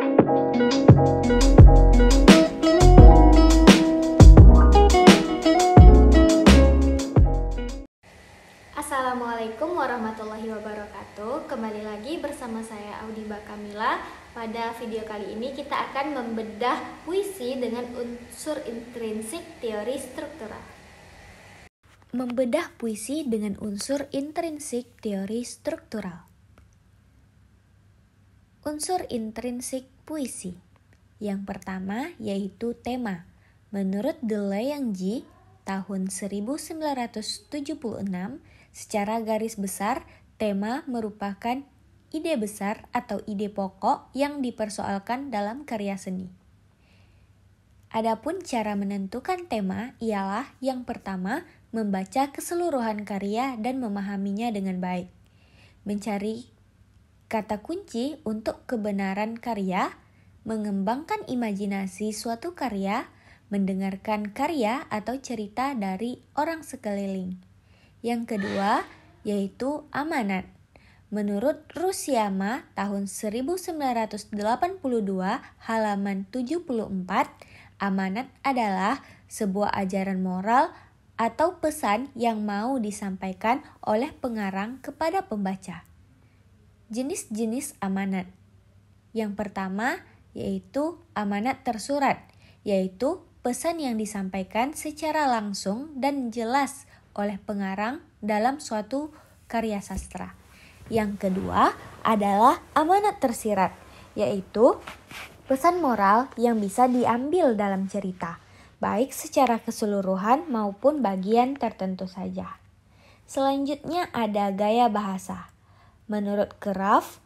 Assalamualaikum warahmatullahi wabarakatuh. Kembali lagi bersama saya Audiba Kamila. Pada video kali ini kita akan membedah puisi dengan unsur intrinsik teori struktural. Membedah puisi dengan unsur intrinsik teori struktural. Unsur intrinsik puisi. Yang pertama yaitu tema. Menurut Delayanji tahun 1976, secara garis besar, tema merupakan ide besar atau ide pokok yang dipersoalkan dalam karya seni. Adapun cara menentukan tema ialah yang pertama, membaca keseluruhan karya dan memahaminya dengan baik. Mencari kata kunci untuk kebenaran karya, mengembangkan imajinasi suatu karya, mendengarkan karya atau cerita dari orang sekeliling. Yang kedua, yaitu amanat. Menurut Rusiyama tahun 1982 halaman 74, amanat adalah sebuah ajaran moral atau pesan yang mau disampaikan oleh pengarang kepada pembaca. Jenis-jenis amanat. Yang pertama, yaitu amanat tersurat, yaitu pesan yang disampaikan secara langsung dan jelas oleh pengarang dalam suatu karya sastra. Yang kedua adalah amanat tersirat, yaitu pesan moral yang bisa diambil dalam cerita, baik secara keseluruhan maupun bagian tertentu saja. Selanjutnya ada gaya bahasa. Menurut Kraft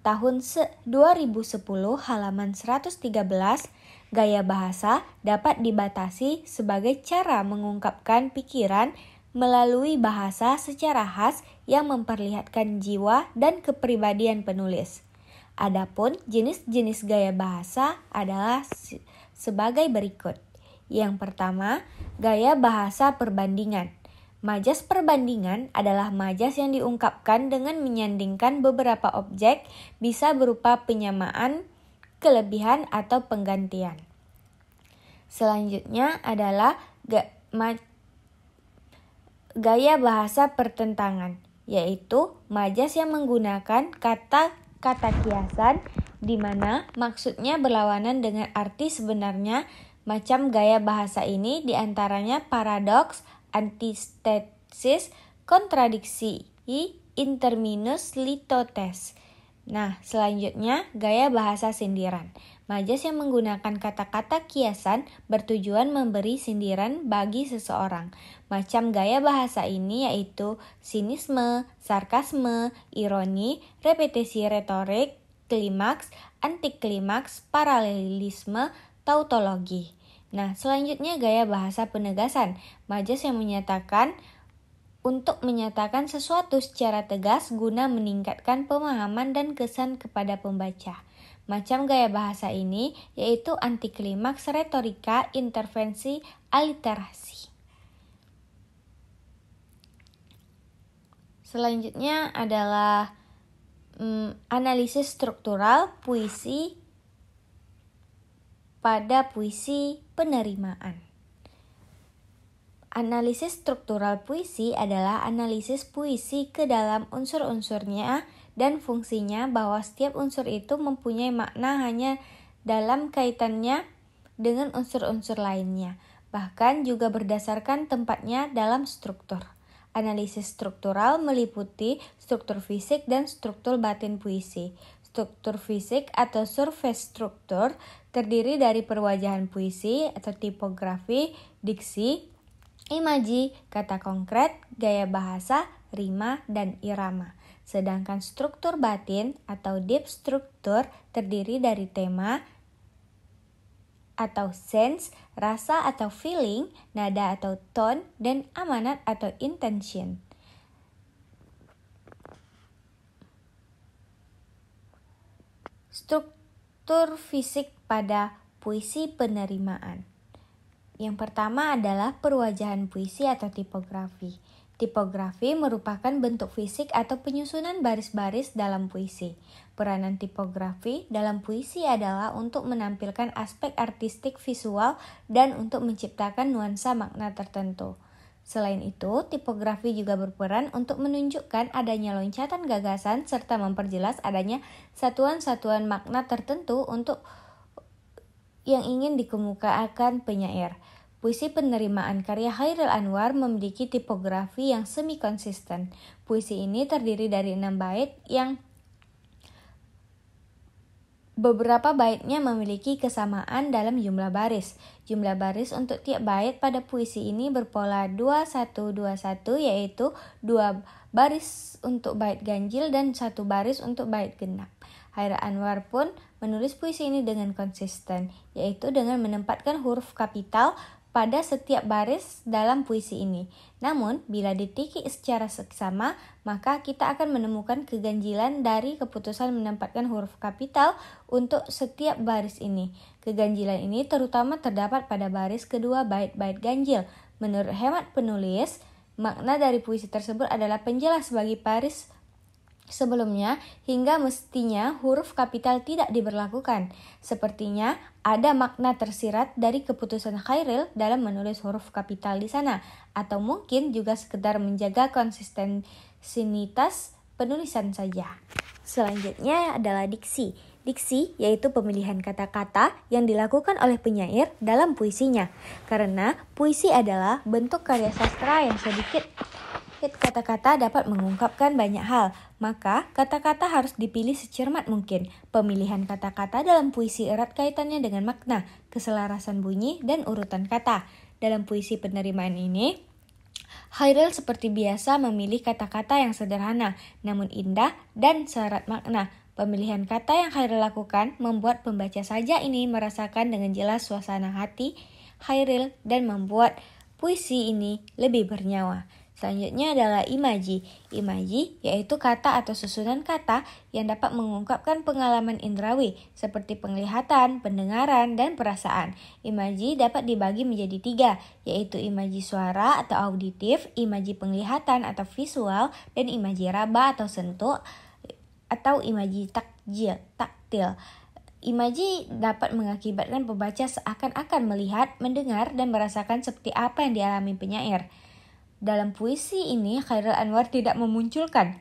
tahun 2010 halaman 113, gaya bahasa dapat dibatasi sebagai cara mengungkapkan pikiran melalui bahasa secara khas yang memperlihatkan jiwa dan kepribadian penulis. Adapun jenis-jenis gaya bahasa adalah sebagai berikut. Yang pertama, gaya bahasa perbandingan. Majas perbandingan adalah majas yang diungkapkan dengan menyandingkan beberapa objek, bisa berupa penyamaan, kelebihan, atau penggantian. Selanjutnya adalah gaya bahasa pertentangan, yaitu majas yang menggunakan kata-kata kiasan di mana maksudnya berlawanan dengan arti sebenarnya. Macam gaya bahasa ini diantaranya paradoks, antitesis, kontradiksi, interminus, litotes. Nah, selanjutnya gaya bahasa sindiran. Majas yang menggunakan kata-kata kiasan bertujuan memberi sindiran bagi seseorang. Macam gaya bahasa ini yaitu sinisme, sarkasme, ironi, repetisi retorik, klimaks, antiklimaks, paralelisme, tautologi. Nah, selanjutnya gaya bahasa penegasan. Majas yang menyatakan untuk menyatakan sesuatu secara tegas guna meningkatkan pemahaman dan kesan kepada pembaca. Macam gaya bahasa ini yaitu antiklimaks, retorika, intervensi, aliterasi. Selanjutnya adalah analisis struktural puisi pada puisi penerimaan. Analisis struktural puisi adalah analisis puisi ke dalam unsur-unsurnya dan fungsinya, bahwa setiap unsur itu mempunyai makna hanya dalam kaitannya dengan unsur-unsur lainnya, bahkan juga berdasarkan tempatnya dalam struktur. Analisis struktural meliputi struktur fisik dan struktur batin puisi. Struktur fisik atau surface structure terdiri dari perwajahan puisi atau tipografi, diksi, imaji, kata konkret, gaya bahasa, rima, dan irama. Sedangkan struktur batin atau deep structure terdiri dari tema atau sense, rasa atau feeling, nada atau tone, dan amanat atau intention. Struktur fisik pada puisi penerimaan. Yang pertama adalah perwajahan puisi atau tipografi. Tipografi merupakan bentuk fisik atau penyusunan baris-baris dalam puisi. Peranan tipografi dalam puisi adalah untuk menampilkan aspek artistik visual dan untuk menciptakan nuansa makna tertentu. Selain itu, tipografi juga berperan untuk menunjukkan adanya loncatan gagasan serta memperjelas adanya satuan-satuan makna tertentu untuk yang ingin dikemukakan penyair. Puisi penerimaan karya Chairil Anwar memiliki tipografi yang semi-konsisten. Puisi ini terdiri dari 6 bait yang beberapa baitnya memiliki kesamaan dalam jumlah baris. Jumlah baris untuk tiap bait pada puisi ini berpola 2-1-2-1, yaitu 2 baris untuk bait ganjil dan 1 baris untuk bait genap. Chairil Anwar pun menulis puisi ini dengan konsisten, yaitu dengan menempatkan huruf kapital pada setiap baris dalam puisi ini. Namun, bila ditikik secara seksama, maka kita akan menemukan keganjilan dari keputusan menempatkan huruf kapital untuk setiap baris ini. Keganjilan ini terutama terdapat pada baris kedua bait-bait ganjil. Menurut hemat penulis, makna dari puisi tersebut adalah penjelas bagi baris sebelumnya hingga mestinya huruf kapital tidak diberlakukan. Sepertinya ada makna tersirat dari keputusan Chairil dalam menulis huruf kapital di sana, atau mungkin juga sekedar menjaga konsistensitas penulisan saja. Selanjutnya adalah diksi. Diksi yaitu pemilihan kata-kata yang dilakukan oleh penyair dalam puisinya. Karena puisi adalah bentuk karya sastra yang sedikit kata-kata dapat mengungkapkan banyak hal, maka kata-kata harus dipilih secermat mungkin. Pemilihan kata-kata dalam puisi erat kaitannya dengan makna, keselarasan bunyi, dan urutan kata. Dalam puisi penerimaan ini, Chairil seperti biasa memilih kata-kata yang sederhana, namun indah dan syarat makna. Pemilihan kata yang Chairil lakukan membuat pembaca saja ini merasakan dengan jelas suasana hati Chairil dan membuat puisi ini lebih bernyawa. Selanjutnya adalah imaji. Imaji yaitu kata atau susunan kata yang dapat mengungkapkan pengalaman indrawi seperti penglihatan, pendengaran, dan perasaan. Imaji dapat dibagi menjadi 3, yaitu imaji suara atau auditif, imaji penglihatan atau visual, dan imaji raba atau sentuh atau imaji taktil. Imaji dapat mengakibatkan pembaca seakan-akan melihat, mendengar, dan merasakan seperti apa yang dialami penyair. Dalam puisi ini, Chairil Anwar tidak memunculkan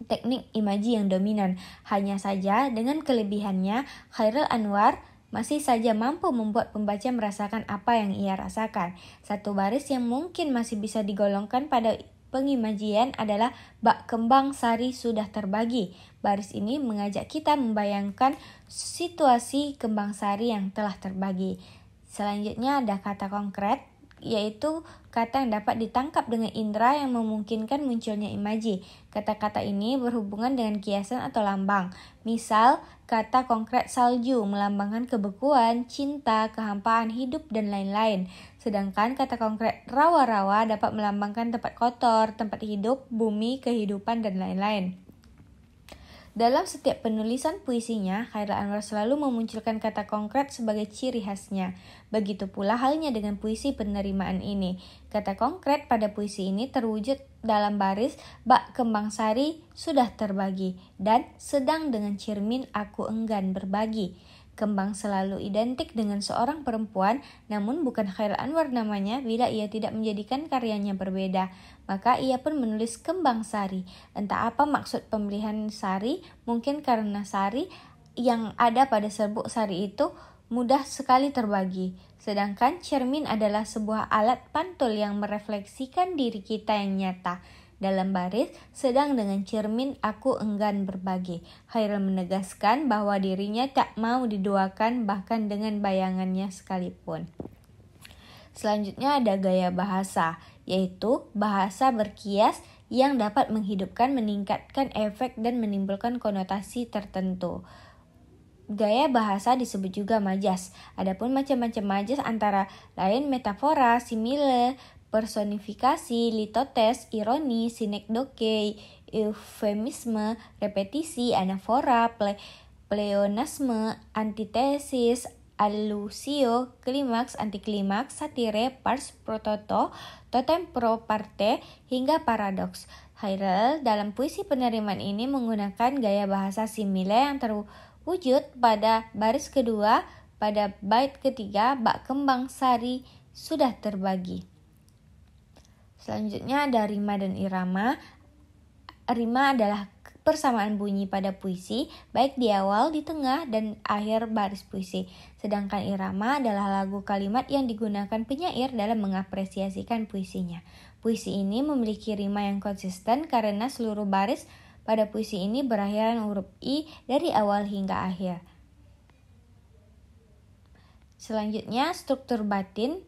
teknik imaji yang dominan. Hanya saja dengan kelebihannya, Chairil Anwar masih saja mampu membuat pembaca merasakan apa yang ia rasakan. Satu baris yang mungkin masih bisa digolongkan pada pengimajian adalah bak kembang sari sudah terbagi. Baris ini mengajak kita membayangkan situasi kembang sari yang telah terbagi. Selanjutnya ada kata konkret, yaitu kata yang dapat ditangkap dengan indera yang memungkinkan munculnya imaji. Kata-kata ini berhubungan dengan kiasan atau lambang. Misal, kata konkret salju melambangkan kebekuan, cinta, kehampaan hidup, dan lain-lain. Sedangkan kata konkret rawa-rawa dapat melambangkan tempat kotor, tempat hidup, bumi, kehidupan, dan lain-lain. Dalam setiap penulisan puisinya, Chairil Anwar selalu memunculkan kata konkret sebagai ciri khasnya. Begitu pula halnya dengan puisi penerimaan ini. Kata konkret pada puisi ini terwujud dalam baris bak kembang sari sudah terbagi dan sedang dengan cermin aku enggan berbagi. Kembang selalu identik dengan seorang perempuan, namun bukan Chairil Anwar namanya bila ia tidak menjadikan karyanya berbeda. Maka ia pun menulis kembang sari. Entah apa maksud pemilihan sari, mungkin karena sari yang ada pada serbuk sari itu mudah sekali terbagi. Sedangkan cermin adalah sebuah alat pantul yang merefleksikan diri kita yang nyata. Dalam baris, sedang dengan cermin aku enggan berbagi. Chairil menegaskan bahwa dirinya tak mau diduakan bahkan dengan bayangannya sekalipun. Selanjutnya ada gaya bahasa, yaitu bahasa berkias yang dapat menghidupkan, meningkatkan efek, dan menimbulkan konotasi tertentu. Gaya bahasa disebut juga majas. Adapun macam-macam majas antara lain metafora, simile, personifikasi, litotes, ironi, sinekdoke, eufemisme, repetisi, anafora, pleonasme, antitesis, allusio, klimaks, antiklimaks, satire, pars, prototo, totem pro parte, hingga paradoks. Khairil dalam puisi penerimaan ini menggunakan gaya bahasa simile yang terwujud pada baris kedua pada bait ketiga bak kembang sari sudah terbagi. Selanjutnya ada rima dan irama. Rima adalah persamaan bunyi pada puisi, baik di awal, di tengah, dan akhir baris puisi. Sedangkan irama adalah lagu kalimat yang digunakan penyair dalam mengapresiasikan puisinya. Puisi ini memiliki rima yang konsisten karena seluruh baris pada puisi ini berakhiran huruf I dari awal hingga akhir. Selanjutnya, struktur batin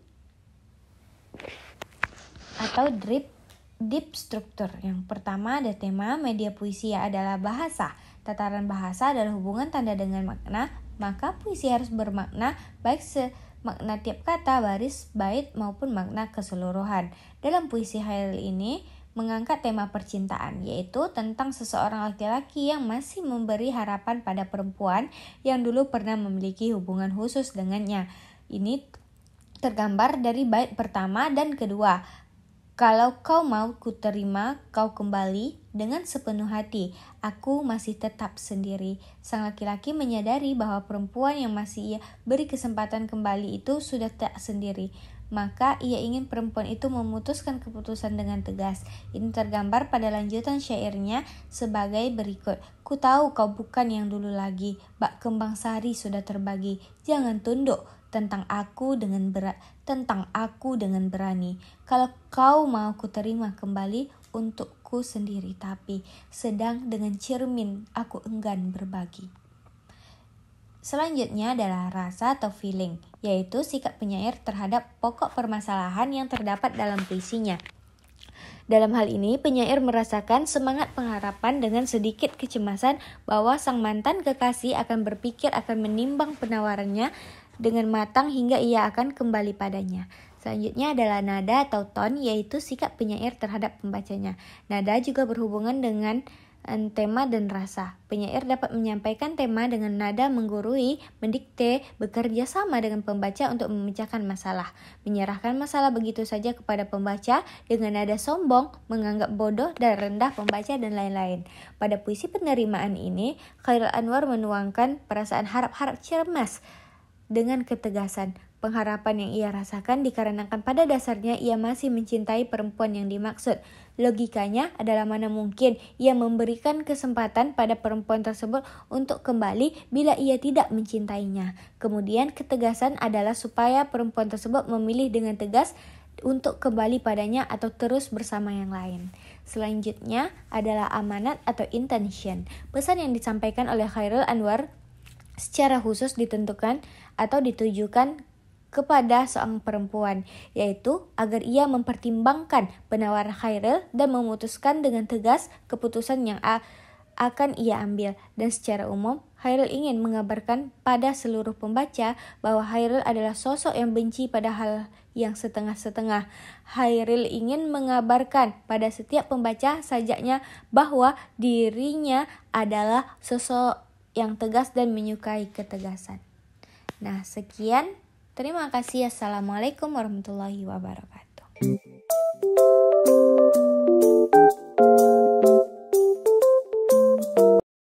atau deep struktur. Yang pertama ada tema, media puisi adalah bahasa. Tataran bahasa adalah hubungan tanda dengan makna, maka puisi harus bermakna baik semakna tiap kata, baris, bait maupun makna keseluruhan. Dalam puisi Khairil ini mengangkat tema percintaan, yaitu tentang seseorang laki-laki yang masih memberi harapan pada perempuan yang dulu pernah memiliki hubungan khusus dengannya. Ini tergambar dari bait pertama dan kedua. Kalau kau mau ku terima kau kembali dengan sepenuh hati, aku masih tetap sendiri. Sang laki-laki menyadari bahwa perempuan yang masih ia beri kesempatan kembali itu sudah tak sendiri. Maka ia ingin perempuan itu memutuskan keputusan dengan tegas. Ini tergambar pada lanjutan syairnya sebagai berikut. Ku tahu kau bukan yang dulu lagi, bak kembang sari sudah terbagi. Jangan tunduk tentang aku dengan berani. Kalau kau mau ku terima kembali untukku sendiri, tapi sedang dengan cermin aku enggan berbagi. Selanjutnya adalah rasa atau feeling, yaitu sikap penyair terhadap pokok permasalahan yang terdapat dalam puisinya. Dalam hal ini, penyair merasakan semangat pengharapan dengan sedikit kecemasan bahwa sang mantan kekasih akan berpikir akan menimbang penawarannya dengan matang hingga ia akan kembali padanya. Selanjutnya adalah nada atau ton, yaitu sikap penyair terhadap pembacanya. Nada juga berhubungan dengan tema dan rasa. Penyair dapat menyampaikan tema dengan nada menggurui, mendikte, bekerja sama dengan pembaca untuk memecahkan masalah, menyerahkan masalah begitu saja kepada pembaca dengan nada sombong, menganggap bodoh dan rendah pembaca dan lain-lain. Pada puisi penerimaan ini, Khairil Anwar menuangkan perasaan harap-harap cemas dengan ketegasan. Pengharapan yang ia rasakan dikarenakan pada dasarnya ia masih mencintai perempuan yang dimaksud. Logikanya adalah mana mungkin ia memberikan kesempatan pada perempuan tersebut untuk kembali bila ia tidak mencintainya. Kemudian ketegasan adalah supaya perempuan tersebut memilih dengan tegas untuk kembali padanya atau terus bersama yang lain. Selanjutnya adalah amanat atau intention. Pesan yang disampaikan oleh Khairil Anwar secara khusus ditentukan atau ditujukan kepada seorang perempuan, yaitu agar ia mempertimbangkan penawaran Khairil dan memutuskan dengan tegas keputusan yang akan ia ambil. Dan secara umum, Khairil ingin mengabarkan pada seluruh pembaca bahwa Khairil adalah sosok yang benci pada hal yang setengah-setengah. Khairil ingin mengabarkan pada setiap pembaca sajaknya bahwa dirinya adalah sosok yang tegas dan menyukai ketegasan. Nah, sekian. Terima kasih. Assalamualaikum warahmatullahi wabarakatuh.